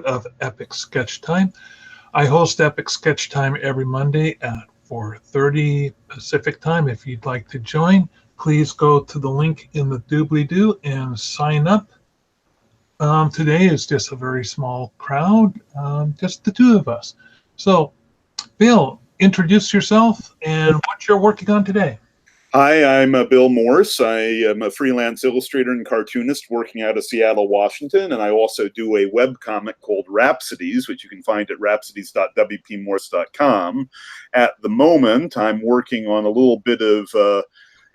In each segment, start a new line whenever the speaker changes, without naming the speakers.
of Epic Sketch Time. I host Epic Sketch Time every Monday at 4:30 Pacific Time. If you'd like to join, please go to the link in the doobly-doo and sign up. Today is just a very small crowd, just the two of us. So, Bill, introduce yourself and what you're working on today.
Hi, I'm Bill Morse. I am a freelance illustrator and cartoonist working out of Seattle, Washington, and I also do a webcomic called Rhapsodies, which you can find at rhapsodies.wpmorse.com. At the moment, I'm working on a little bit of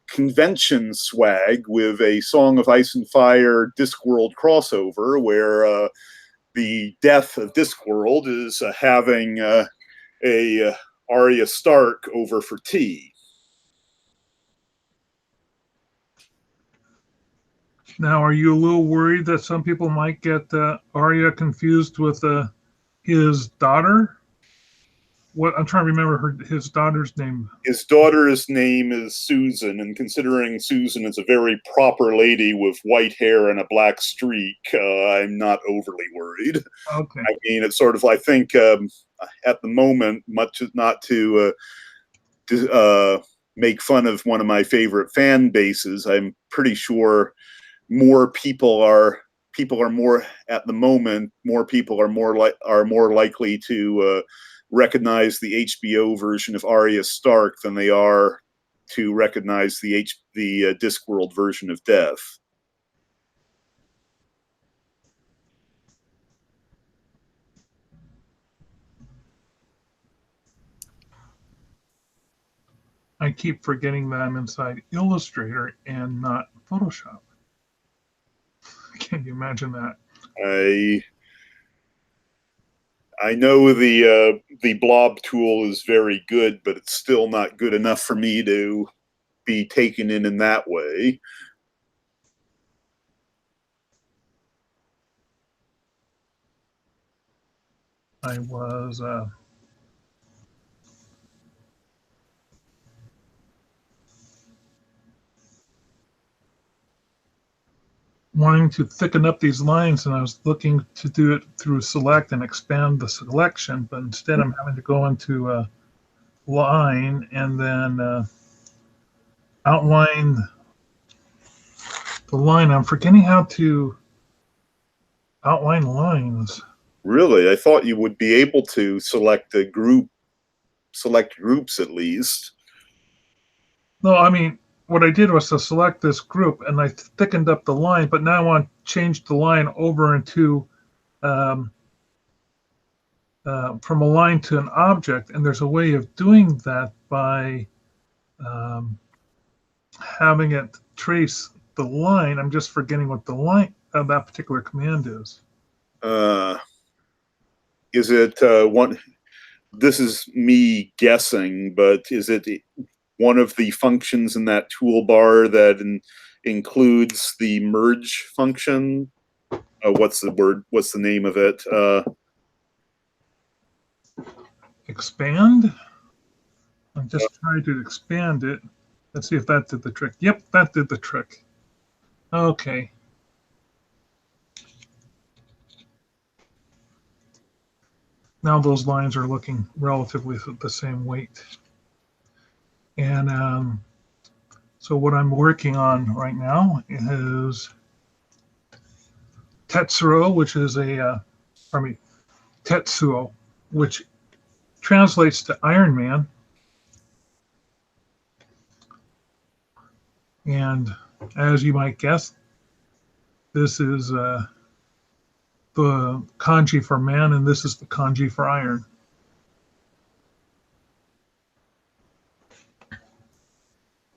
convention swag with a Song of Ice and Fire Discworld crossover, where the death of Discworld is having a Arya Stark over for tea.
Now, are you a little worried that some people might get Arya confused with his daughter? What I'm trying to remember his daughter's name.
His daughter's name is Susan, and considering Susan is a very proper lady with white hair and a black streak, I'm not overly worried.
Okay.
I mean, it's sort of, I think, at the moment, much not to make fun of one of my favorite fan bases, I'm pretty sure more people are more at the moment. More people are more likely to recognize the HBO version of Arya Stark than they are to recognize the Discworld version of Death.
I keep forgetting that I'm inside Illustrator and not Photoshop. Can you imagine that?
I know the blob tool is very good, but it's still not good enough for me to be taken in that way.
I was wanting to thicken up these lines, and I was looking to do it through select and expand the selection, but instead I'm having to go into line and then outline the line. I'm forgetting how to outline lines.
Really? I thought you would be able to select groups at least.
No, I mean, what I did was to select this group and I thickened up the line, but now I want to change the line over into from a line to an object. And there's a way of doing that by having it trace the line. I'm just forgetting what the line of that particular command is.
Is it one? This is me guessing, but is it one of the functions in that toolbar that includes the merge function? What's the word? What's the name of it?
Expand? I'm just trying to expand it. Let's see if that did the trick. Yep, that did the trick. Okay. Now those lines are looking relatively the same weight. And so what I'm working on right now is Tetsuo, which is Tetsuo, which translates to Iron Man. And as you might guess, this is the kanji for man, and this is the kanji for iron.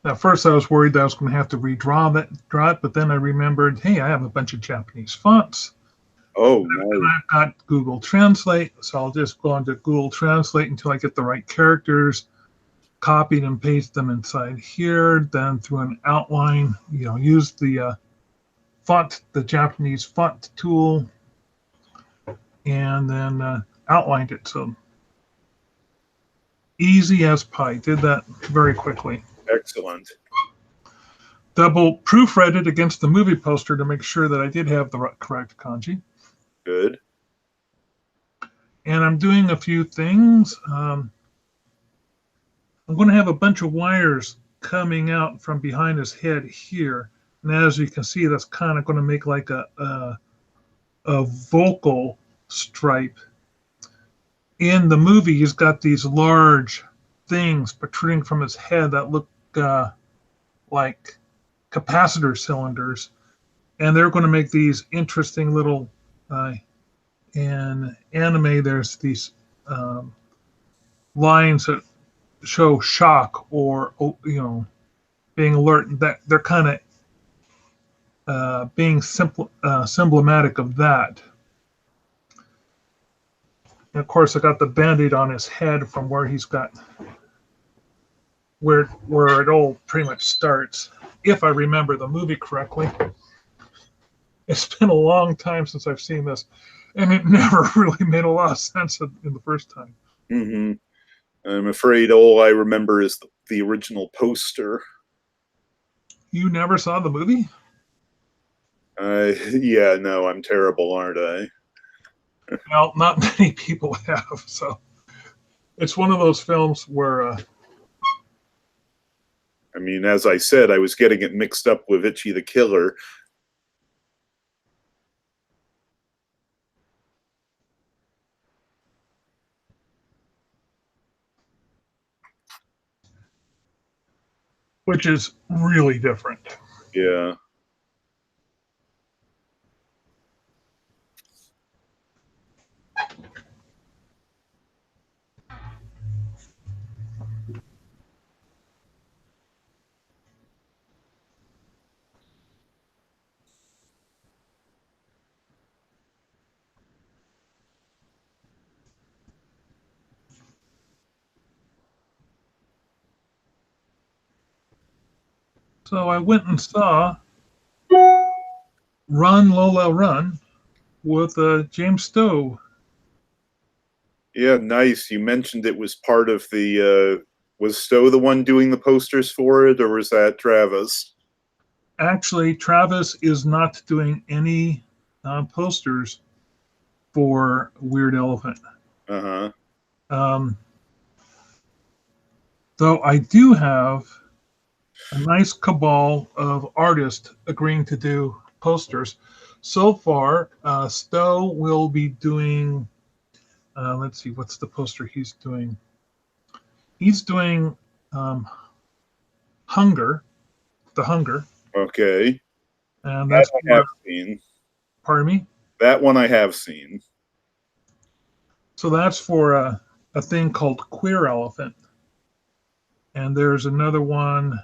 At first, I was worried that I was going to have to redraw it, but then I remembered, hey, I have a bunch of Japanese fonts.
Oh,
and I've got Google Translate, so I'll just go into Google Translate until I get the right characters, copied and paste them inside here. Then through an outline, use the font, the Japanese font tool, and then outlined it. So easy as pie. Did that very quickly.
Excellent.
Double proofread it against the movie poster to make sure that I did have the correct kanji.
Good.
And I'm doing a few things. I'm going to have a bunch of wires coming out from behind his head here. And as you can see, that's kind of going to make like a vocal stripe. In the movie, he's got these large things protruding from his head that look like capacitor cylinders. And they're going to make these interesting little, in anime, there's these lines that show shock or, being alert. That they're kind of being symptomatic of that. And of course, I got the Band-Aid on his head from where he's got where it all pretty much starts, if I remember the movie correctly. It's been a long time since I've seen this, and it never really made a lot of sense in the first time.
Mm-hmm. I'm afraid all I remember is the original poster.
You never saw the movie?
Yeah, no, I'm terrible, aren't I?
Well, not many people have, so it's one of those films where...
I mean, as I said, I was getting it mixed up with Itchy the Killer.
which is really different.
Yeah.
So I went and saw Run, Lola, Run with James Stowe.
Yeah, nice. You mentioned it was part of the... was Stowe the one doing the posters for it, or was that Travis?
Actually, Travis is not doing any posters for Weird Elephant.
Uh-huh.
Though I do have a nice cabal of artists agreeing to do posters. So far, Stowe will be doing, let's see, what's the poster he's doing? He's doing Hunger, The Hunger.
Okay.
And that's
that I have seen.
Pardon me?
That one I have seen.
So that's for a thing called Queer Elephant. And there's another one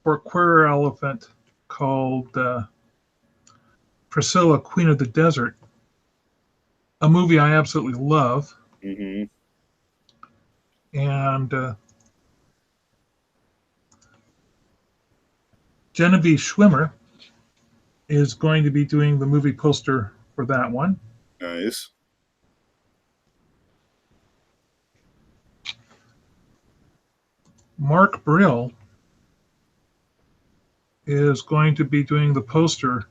for Queer Elephant called Priscilla, Queen of the Desert, a movie I absolutely love.
Mm-hmm.
And Genevieve Schwimmer is going to be doing the movie poster for that one.
Nice.
Mark Brill is going to be doing the poster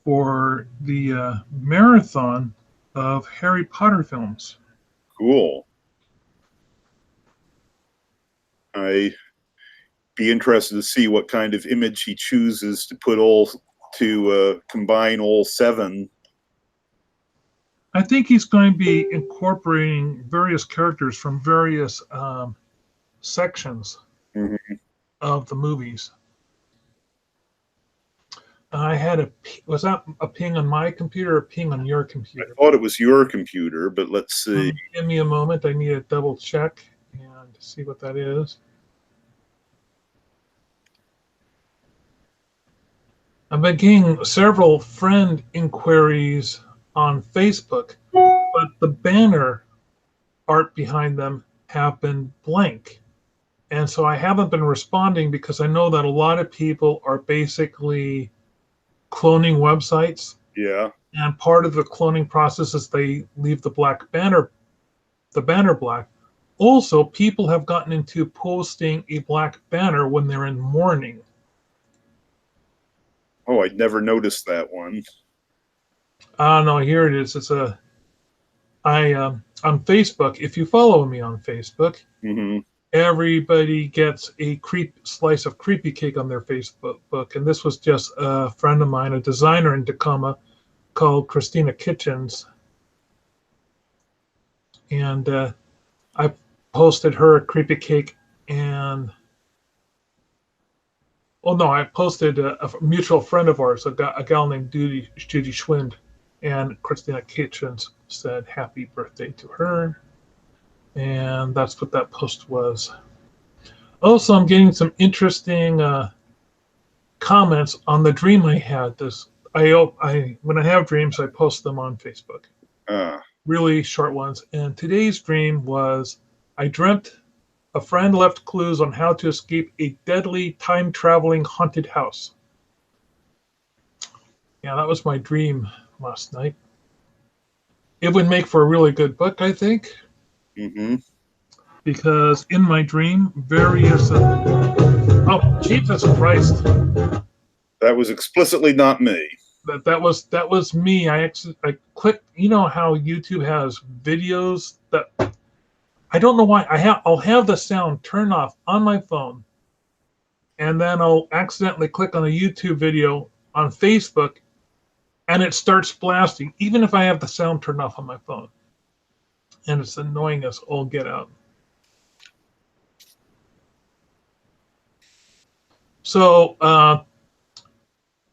for the marathon of Harry Potter films.
Cool. I'd be interested to see what kind of image he chooses to put combine all 7.
I think he's going to be incorporating various characters from various sections of the movies. I had was that a ping on my computer or a ping on your computer?
I thought it was your computer, but let's see.
Give me a moment. I need to double check and see what that is. I've been getting several friend inquiries on Facebook, but the banner art behind them have been blank. And so I haven't been responding because I know that a lot of people are basically cloning websites.
Yeah.
And part of the cloning process is they leave the banner black. Also, people have gotten into posting a black banner when they're in mourning.
Oh, I'd never noticed that one.
No, here it is. It's a I on Facebook, if you follow me on Facebook,
Mm-hmm.
everybody gets a slice of creepy cake on their Facebook book, and this was just a friend of mine, a designer in Tacoma called Christina Kitchens, and I posted her a creepy cake, and no, I posted a mutual friend of ours, a gal named Judy Schwind, and Christina Kitchens said happy birthday to her, and that's what that post was. Also, I'm getting some interesting comments on the dream I had. When I have dreams, I post them on Facebook. Really short ones. And today's dream was I dreamt a friend left clues on how to escape a deadly time traveling haunted house. Yeah, that was my dream last night. It would make for a really good book, I think.
Mm-hmm.
Because in my dream, various. Oh, Jesus Christ!
That was explicitly not me.
That was me. I clicked. You know how YouTube has videos that I don't know why I'll have the sound turn off on my phone, and then I'll accidentally click on a YouTube video on Facebook, and it starts blasting, even if I have the sound turned off on my phone, and it's annoying as all get out. So,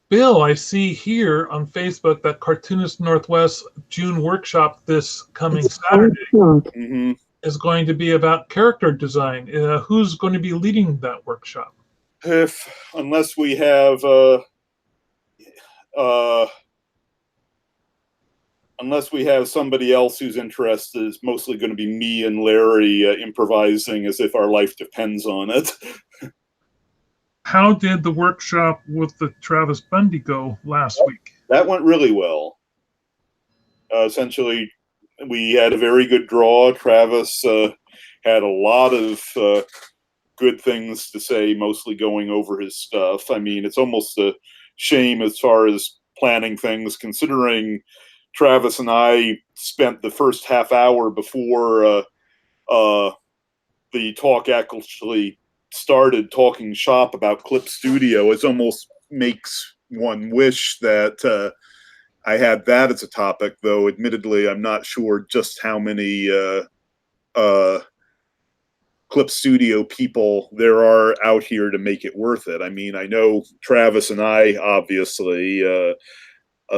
Bill, I see here on Facebook that Cartoonist Northwest June workshop this coming Saturday
Mm-hmm.
is going to be about character design. Who's going to be leading that workshop?
Unless we have somebody else who's interested, it's mostly going to be me and Larry improvising as if our life depends on it.
How did the workshop with the Travis Bundy go last week?
That went really well. Essentially, we had a very good draw. Travis had a lot of good things to say, mostly going over his stuff. I mean, it's almost a shame as far as planning things, considering Travis and I spent the first half hour before the talk actually started talking shop about Clip Studio. It almost makes one wish that I had that as a topic, though admittedly I'm not sure just how many Clip Studio people there are out here to make it worth it. I mean, I know Travis and I, obviously.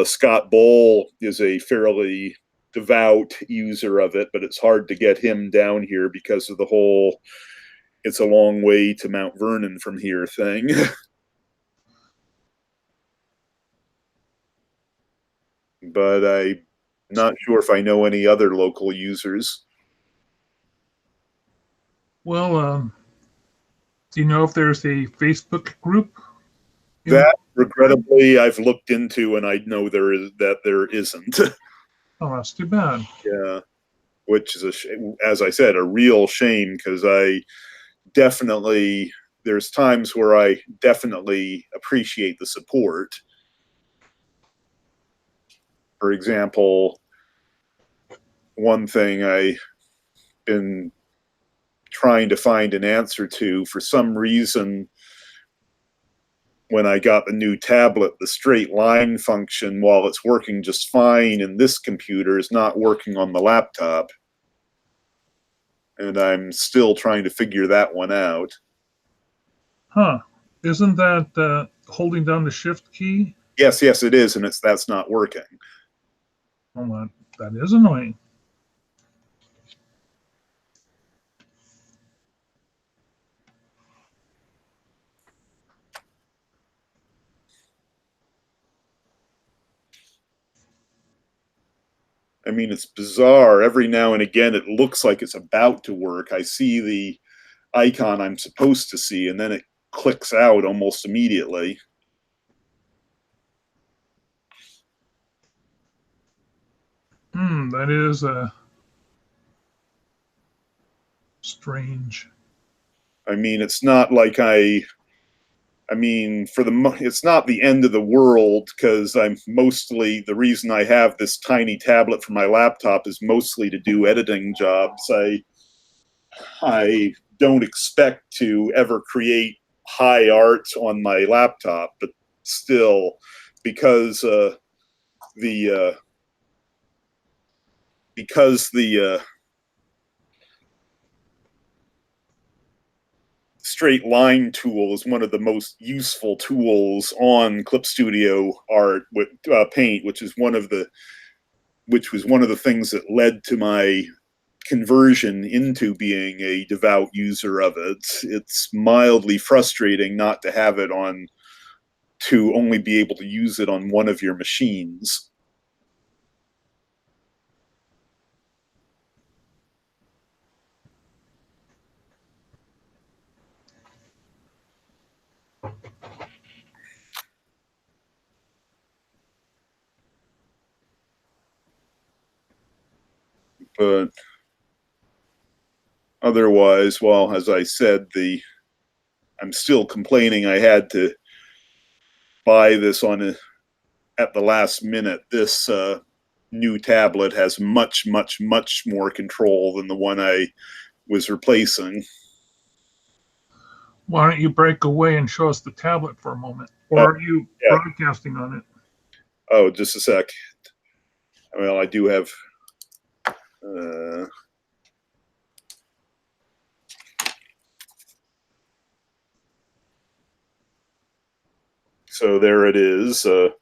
Scott Bowl is a fairly devout user of it, but it's hard to get him down here because of the whole it's a long way to Mount Vernon from here thing. But I'm not sure if I know any other local users.
Well, do you know if there's a Facebook group?
That, regrettably, I've looked into, and I know there isn't.
Oh, that's too bad.
Yeah, which is as I said, a real shame, because there's times where I definitely appreciate the support. For example, one thing I've been trying to find an answer to, for some reason, when I got the new tablet, the straight line function, while it's working just fine in this computer, is not working on the laptop. And I'm still trying to figure that one out.
Huh. Isn't that holding down the shift key?
Yes, it is, and that's not working.
Well, that is annoying.
I mean, it's bizarre. Every now and again, it looks like it's about to work. I see the icon I'm supposed to see, and then it clicks out almost immediately.
That is strange.
I mean, it's not like I I mean, it's not the end of the world, because the reason I have this tiny tablet for my laptop is mostly to do editing jobs. I don't expect to ever create high art on my laptop, but still, because the straight line tool is one of the most useful tools on Clip Studio Art with Paint, which was one of the things that led to my conversion into being a devout user of it. It's mildly frustrating not to have it to only be able to use it on one of your machines. But otherwise, well, as I said, I'm still complaining I had to buy this at the last minute. This new tablet has much, much, much more control than the one I was replacing.
Why don't you break away and show us the tablet for a moment? Or are you broadcasting on it?
Oh, just a sec. Well, I do have... so there it is. It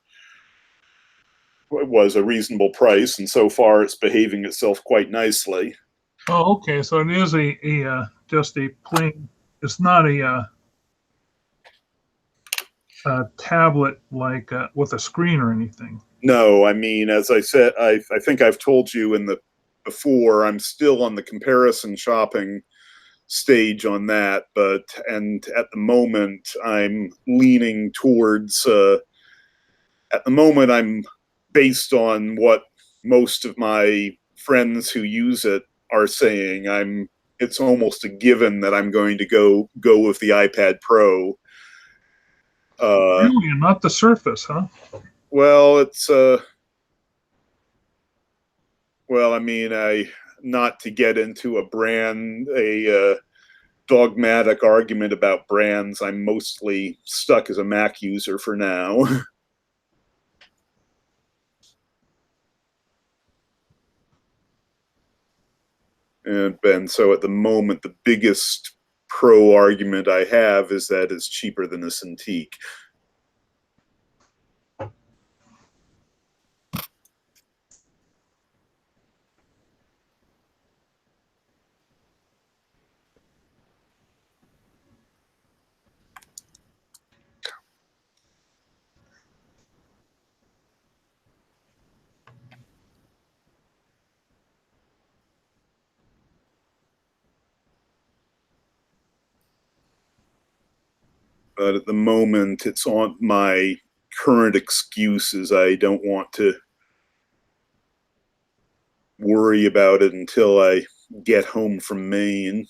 was a reasonable price, and so far it's behaving itself quite nicely.
Oh, okay. So it is just a plain. It's not a tablet like with a screen or anything.
No, I mean, as I said, I think I've told you before, I'm still on the comparison shopping stage on that, and at the moment I'm leaning towards, I'm based on what most of my friends who use it are saying, it's almost a given that I'm going to go with the iPad Pro.
Really, not the Surface, huh?
Well, it's well, I mean, not to get into a dogmatic argument about brands. I'm mostly stuck as a Mac user for now. and so at the moment, the biggest pro argument I have is that it's cheaper than a Cintiq. But at the moment, it's on my current excuse is I don't want to worry about it until I get home from Maine.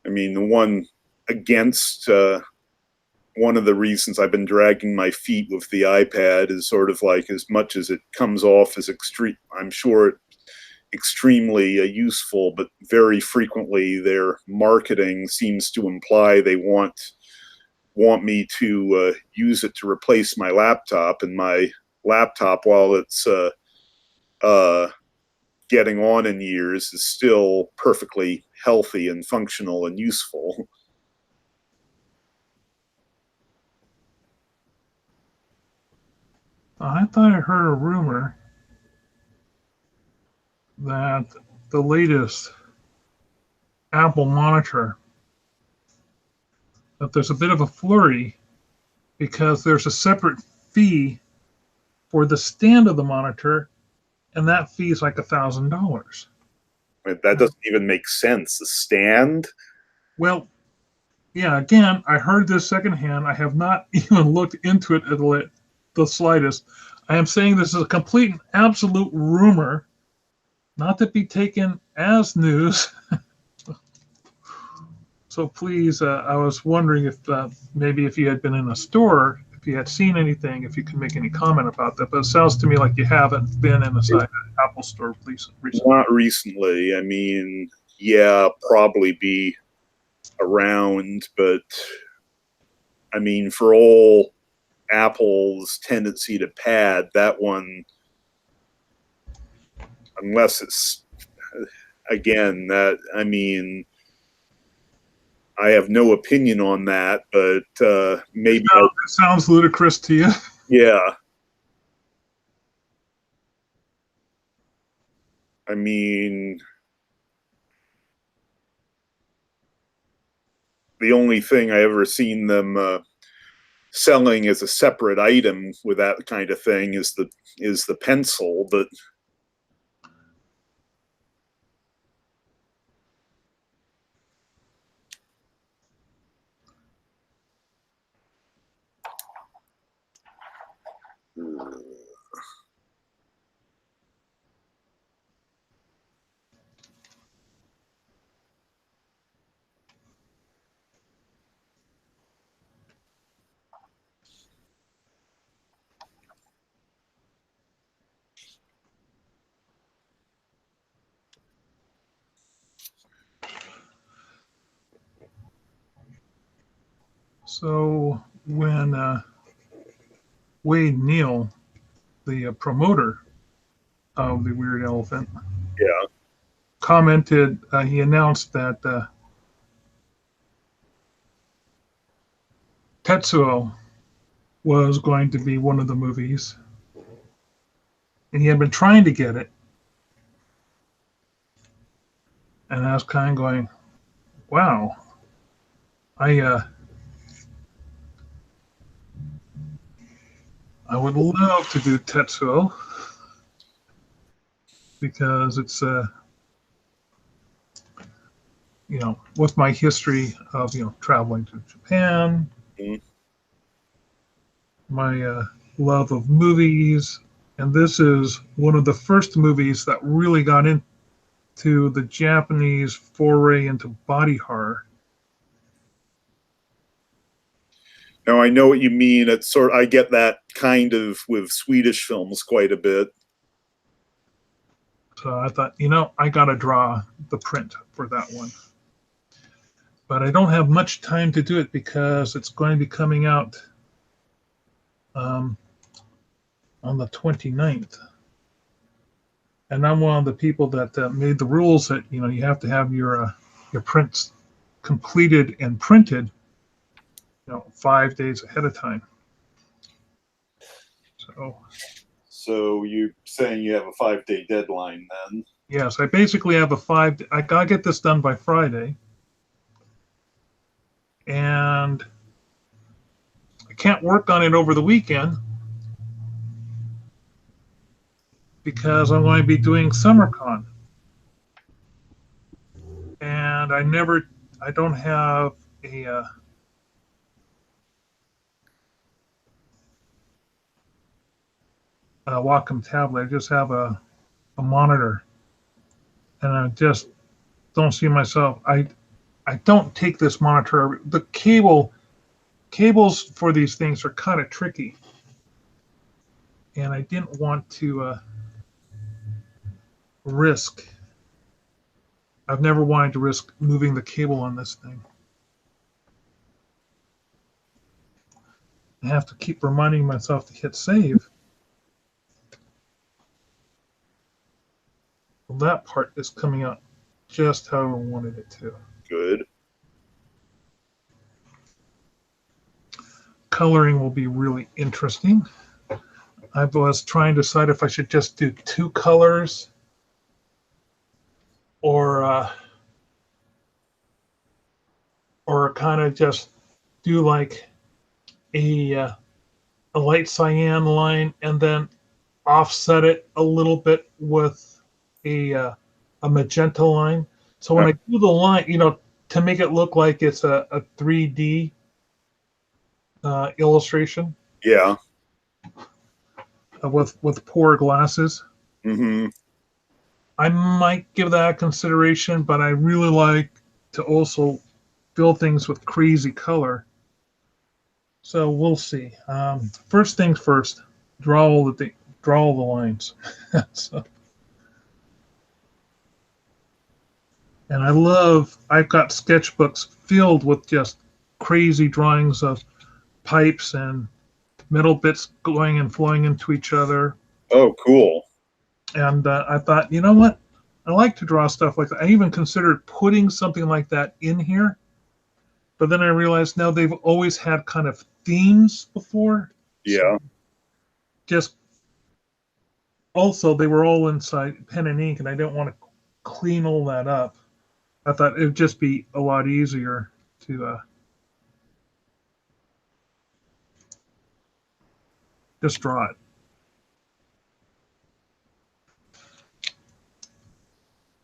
I mean, one of the reasons I've been dragging my feet with the iPad is sort of like, as much as it comes off as I'm sure extremely useful, but very frequently their marketing seems to imply they want me to use it to replace my laptop, and my laptop, while it's getting on in years, is still perfectly healthy and functional and useful.
I thought I heard a rumor that the latest Apple monitor, that there's a bit of a flurry because there's a separate fee for the stand of the monitor, and that fee is like $1,000.
That doesn't even make sense. The stand?
Well, yeah, again, I heard this secondhand. I have not even looked into it at the slightest. I am saying this is a complete and absolute rumor, not to be taken as news. So please, I was wondering if maybe if you had been in a store, if you had seen anything, if you could make any comment about that. But it sounds to me like you haven't been inside an Apple store recently.
Not recently. I mean, yeah, probably be around, but I mean, for all Apple's tendency to pad, that one, unless it's, again, that, I mean, I have no opinion on that, but maybe.
It sounds ludicrous to you.
Yeah. I mean, the only thing I ever seen them selling as a separate item with that kind of thing is the pencil, but
So when Wade Neal, the promoter of the Weird Elephant,
yeah.
commented, he announced that Tetsuo was going to be one of the movies, and he had been trying to get it. And I was kind of going, wow, I would love to do Tetsuo because it's with my history of traveling to Japan, my love of movies, and this is one of the first movies that really got into the Japanese foray into body horror.
No, I know what you mean. It's I get that kind of with Swedish films quite a bit.
So I thought, I got to draw the print for that one. But I don't have much time to do it because it's going to be coming out on the 29th. And I'm one of the people that made the rules that, you have to have your prints completed and printed 5 days ahead of time.
So you're saying you have a 5-day deadline then?
Yes, I basically have I gotta get this done by Friday. And I can't work on it over the weekend because I'm going to be doing SummerCon. And I don't have a Wacom tablet. I just have a monitor, and I just don't see myself. I don't take this monitor. The cables for these things are kind of tricky, and I didn't want to risk. I've never wanted to risk moving the cable on this thing. I have to keep reminding myself to hit save. Well, that part is coming out just how I wanted it to.
Good.
Coloring will be really interesting. I was trying to decide if I should just do 2 colors or kind of just do like a light cyan line and then offset it a little bit with a magenta line. So when I do the line, to make it look like it's a 3D illustration.
Yeah.
With poor glasses.
Mm-hmm.
I might give that a consideration, but I really like to also fill things with crazy color. So we'll see. First things first, draw all the lines. So, and I've got sketchbooks filled with just crazy drawings of pipes and metal bits going and flowing into each other.
Oh, cool.
And I thought, you know what? I like to draw stuff like that. I even considered putting something like that in here. But then I realized now they've always had kind of themes before.
Yeah.
So just also, they were all inside pen and ink, and I didn't want to clean all that up. I thought it would just be a lot easier to just draw it.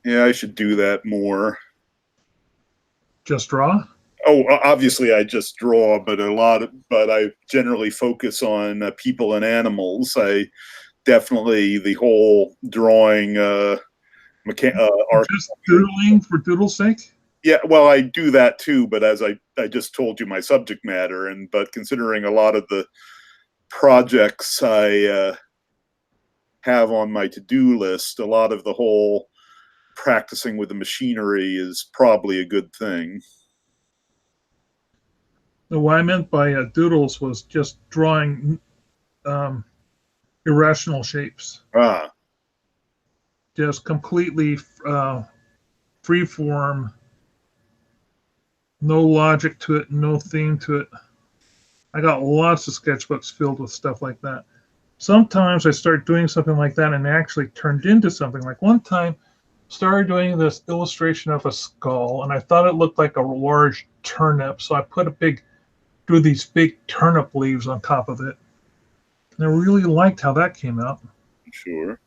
Yeah, I should do that more.
Just draw?
Oh, obviously I just draw, but I generally focus on people and animals. I definitely the whole drawing art.
Just doodling for doodle's sake?
Yeah, well, I do that too, but as I just told you my subject matter, but considering a lot of the projects I have on my to-do list, a lot of the whole practicing with the machinery is probably a good thing.
What I meant by doodles was just drawing irrational shapes.
Ah.
Just completely free form, no logic to it, no theme to it. I got lots of sketchbooks filled with stuff like that. Sometimes I start doing something like that and it actually turned into something. Like one time, started doing this illustration of a skull, and I thought it looked like a large turnip, so I drew these big turnip leaves on top of it. And I really liked how that came out.
Sure.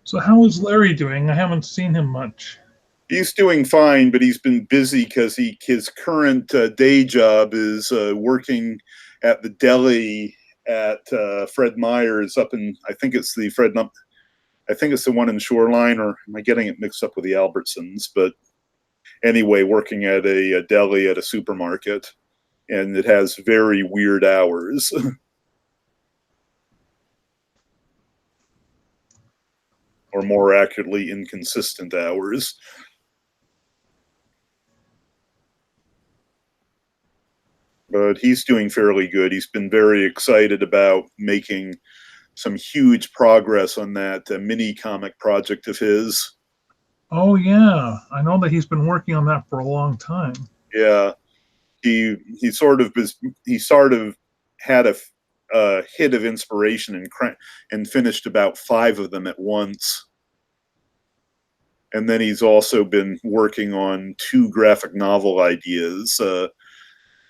So how is Larry doing? I haven't seen him much.
He's doing fine, but he's been busy because his current day job is working at the deli at Fred Meyer's up in, I think it's the one in Shoreline, or am I getting it mixed up with the Albertsons? But anyway, working at a deli at a supermarket, and it has very weird hours. Or more accurately, inconsistent hours. But he's doing fairly good. He's been very excited about making some huge progress on that mini comic project of his.
Oh yeah, I know that he's been working on that for a long time.
Yeah, he sort of had hit of inspiration and finished about 5 of them at once. And then he's also been working on 2 graphic novel ideas.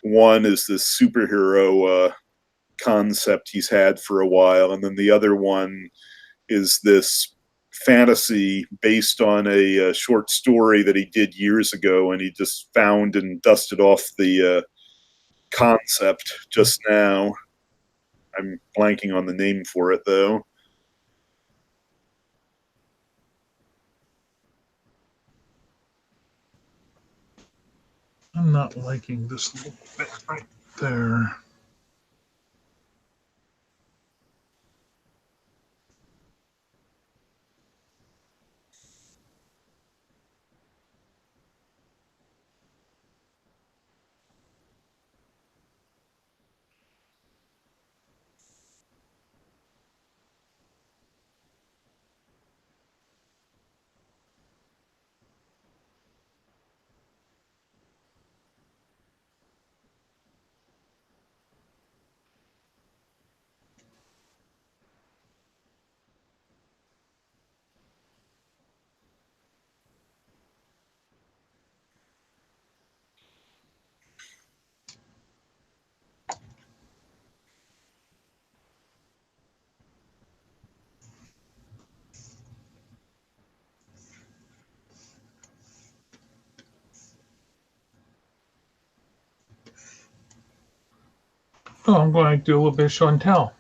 One is this superhero concept he's had for a while, and then the other one is this fantasy based on a short story that he did years ago, and he just found and dusted off the concept just now. I'm blanking on the name for it, though.
I'm not liking this little bit right there. Oh, I'm going to do a little bit of show and tell.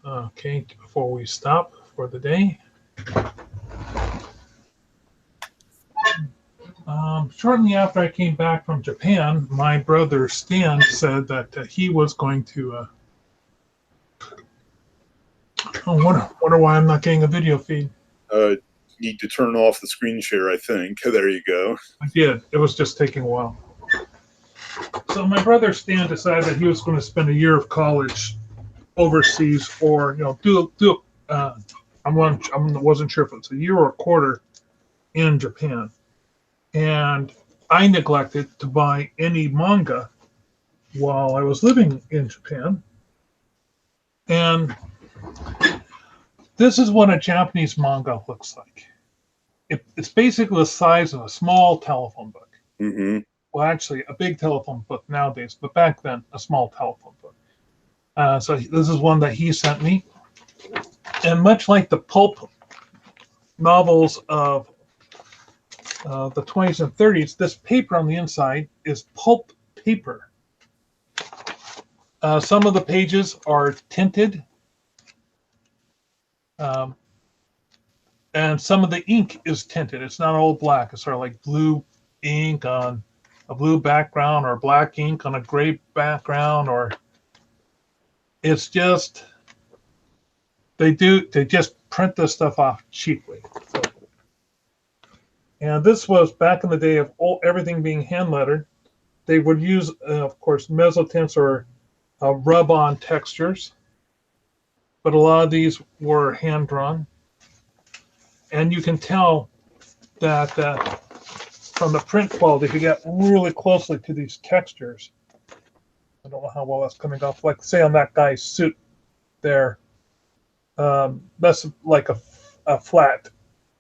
Okay, before we stop for the day. Shortly after I came back from Japan, my brother Stan said that he was going to. Wonder why I'm not getting a video feed.
Need to turn off the screen share, I think. There you go.
I did. It was just taking a while. So my brother Stan decided that he was going to spend a year of college overseas, or do. I wasn't sure if it's a year or a quarter in Japan, and I neglected to buy any manga while I was living in Japan. And this is what a Japanese manga looks like. It's basically the size of a small telephone book.
Mm-hmm.
Well, actually, a big telephone book nowadays, but back then, a small telephone book. So this is one that he sent me. And much like the pulp novels of the 20s and 30s, this paper on the inside is pulp paper. Some of the pages are tinted. And some of the ink is tinted. It's not all black. It's sort of like blue ink on a blue background, or black ink on a gray background, or it's just they just print this stuff off cheaply. So, and this was back in the day of everything being hand lettered. They would use, of course, mezzotints or rub-on textures, but a lot of these were hand drawn. And you can tell that from the print quality, if you get really closely to these textures, I don't know how well that's coming off. Like, say, on that guy's suit there, that's like a flat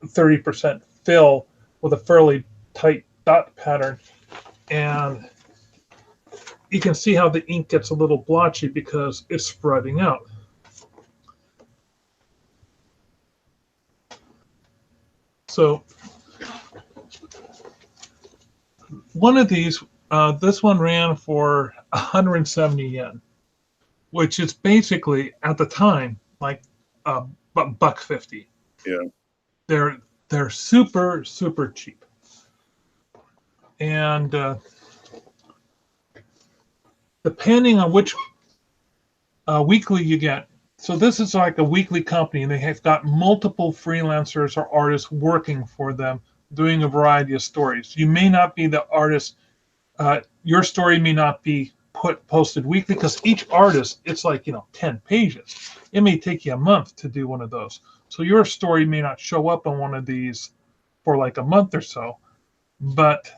30% fill with a fairly tight dot pattern. And you can see how the ink gets a little blotchy because it's spreading out. So one of these, this one ran for 170 yen, which is basically at the time like $1.50.
Yeah,
they're super cheap, and depending on which weekly you get. So this is like a weekly company, and they have got multiple freelancers or artists working for them, doing a variety of stories. You may not be the artist. Your story may not be posted weekly, because each artist, it's like 10 pages. It may take you a month to do one of those. So your story may not show up on one of these for like a month or so, but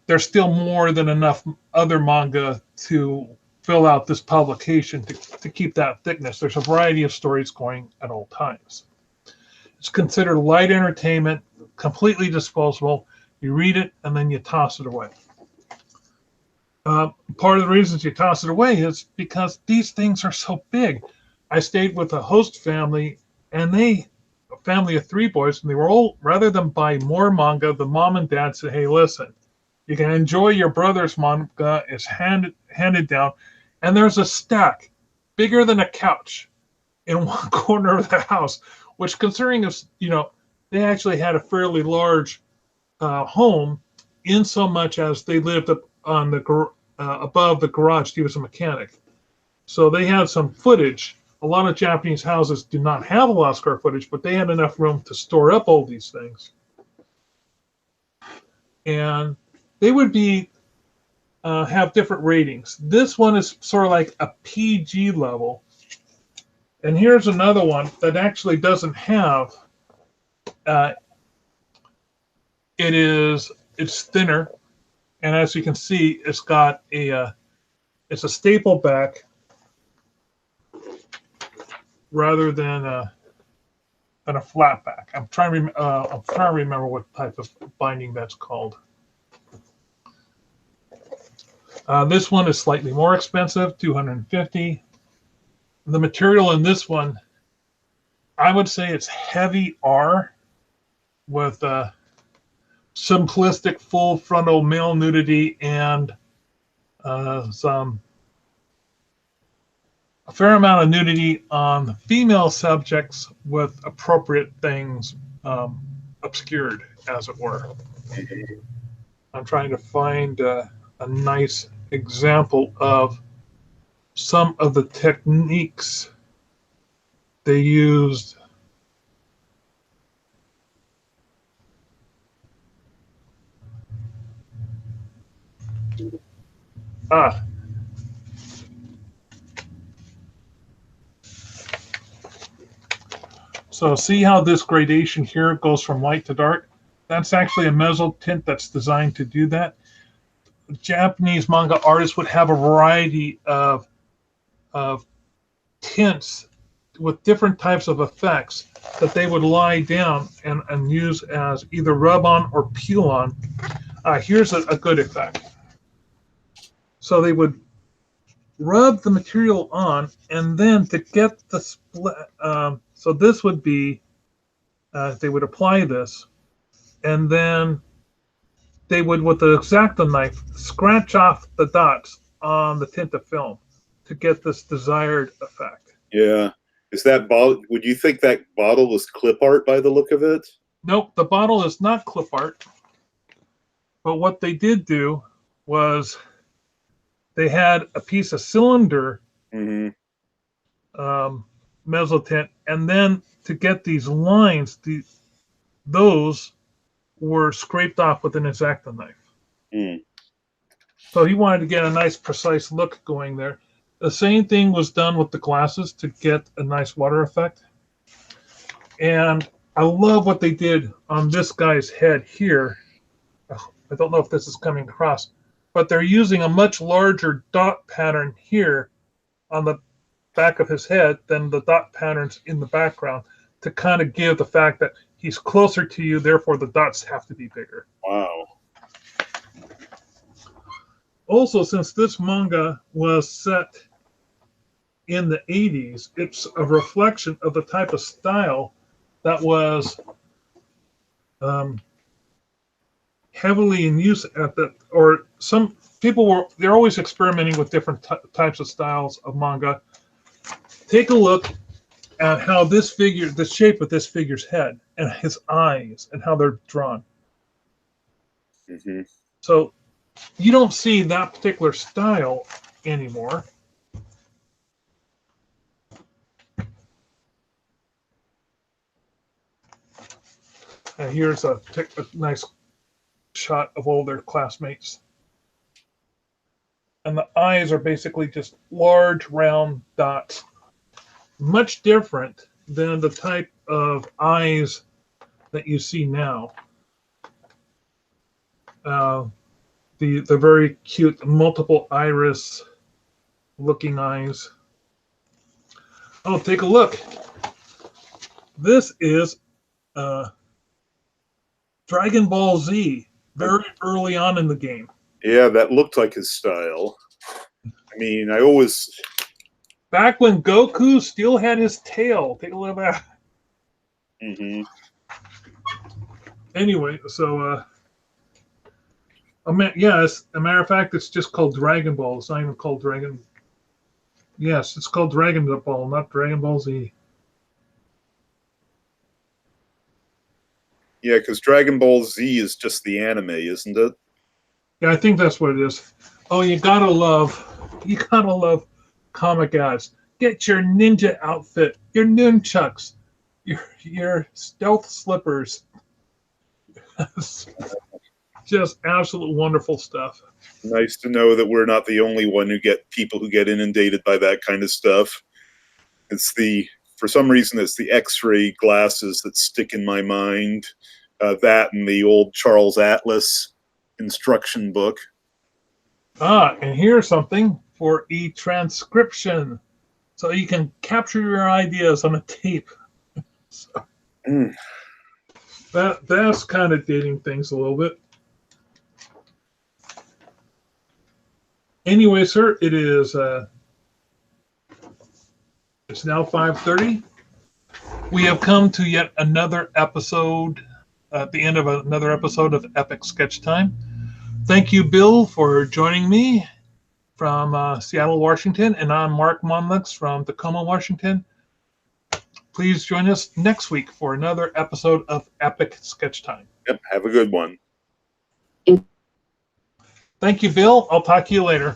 there's still more than enough other manga to fill out this publication to keep that thickness. There's a variety of stories going at all times. It's considered light entertainment, completely disposable. You read it and then you toss it away. Part of the reasons you toss it away is because these things are so big. I stayed with a host family, and a family of 3 boys, and they were all, rather than buy more manga, the mom and dad said, hey, listen, you can enjoy your brother's manga, it's handed down, and there's a stack bigger than a couch in one corner of the house, which, considering is, they actually had a fairly large home, in so much as they lived up on the above the garage. He was a mechanic, so they had some footage. A lot of Japanese houses do not have a lot of square footage, but they had enough room to store up all these things, and they would be have different ratings. This one is sort of like a PG level, and here's another one that actually doesn't have. It's thinner, and as you can see, it's got it's a staple back rather than a flat back. I'm trying to remember what type of binding that's called. This one is slightly more expensive, $250. The material in this one, I would say it's heavy R with simplistic full frontal male nudity and a fair amount of nudity on the female subjects with appropriate things obscured, as it were. I'm trying to find a nice example of some of the techniques they used. So see how this gradation here goes from light to dark? That's actually a mezzo tint that's designed to do that. Japanese manga artists would have a variety of tints with different types of effects that they would lie down and use as either rub on or peel on. Here's a good effect. So they would rub the material on, and then to get the split, so this would be, they would apply this, and then they would, with the X-Acto knife, scratch off the dots on the tint of film to get this desired effect.
Yeah. Is that bottle, would you think that bottle was clip art by the look of it?
Nope, the bottle is not clip art. But what they did do was they had a piece of cylinder mezzotint, and then to get these lines, those were scraped off with an X-Acto knife. So he wanted to get a nice precise look going there. The same thing was done with the glasses to get a nice water effect. And I love what they did on this guy's head here. I don't know if this is coming across, but they're using a much larger dot pattern here on the back of his head than the dot patterns in the background to kind of give the fact that he's closer to you, therefore the dots have to be bigger.
Wow.
Also, since this manga was set in the 80s, it's a reflection of the type of style that was heavily in use at the, or some people they're always experimenting with different types of styles of manga. Take a look at how this figure, the shape of this figure's head and his eyes and how they're drawn. So you don't see that particular style anymore. And here's a nice shot of all their classmates. And the eyes are basically just large round dots. Much different than the type of eyes that you see now. The very cute multiple iris looking eyes. Oh, take a look. This is Dragon Ball Z, very early on in the game.
Yeah, that looked like his style. I mean, I always...
Back when Goku still had his tail. Take a look at that.
Mm-hmm.
Anyway, so, yeah, as a matter of fact, it's just called Dragon Ball. It's not even called Dragon... Yes, it's called Dragon Ball, not Dragon Ball Z.
Yeah, because Dragon Ball Z is just the anime, isn't it?
Yeah, I think that's what it is. Oh, you gotta love comic ads. Get your ninja outfit, your nunchucks, your stealth slippers. Just absolute wonderful stuff.
Nice to know that we're not the only one who get people who get inundated by that kind of stuff. For some reason, it's the X-ray glasses that stick in my mind. That and the old Charles Atlas instruction book.
And here's something for e-transcription. So you can capture your ideas on a tape. So that's kind of dating things a little bit. Anyway, sir, it is it's now 5:30. We have come to yet another episode, at the end of another episode of Epic Sketch Time. Thank you, Bill, for joining me from Seattle, Washington, and I'm Mark Monlux from Tacoma, Washington. Please join us next week for another episode of Epic Sketch Time.
Yep, have a good one.
Thank you, Bill. I'll talk to you later.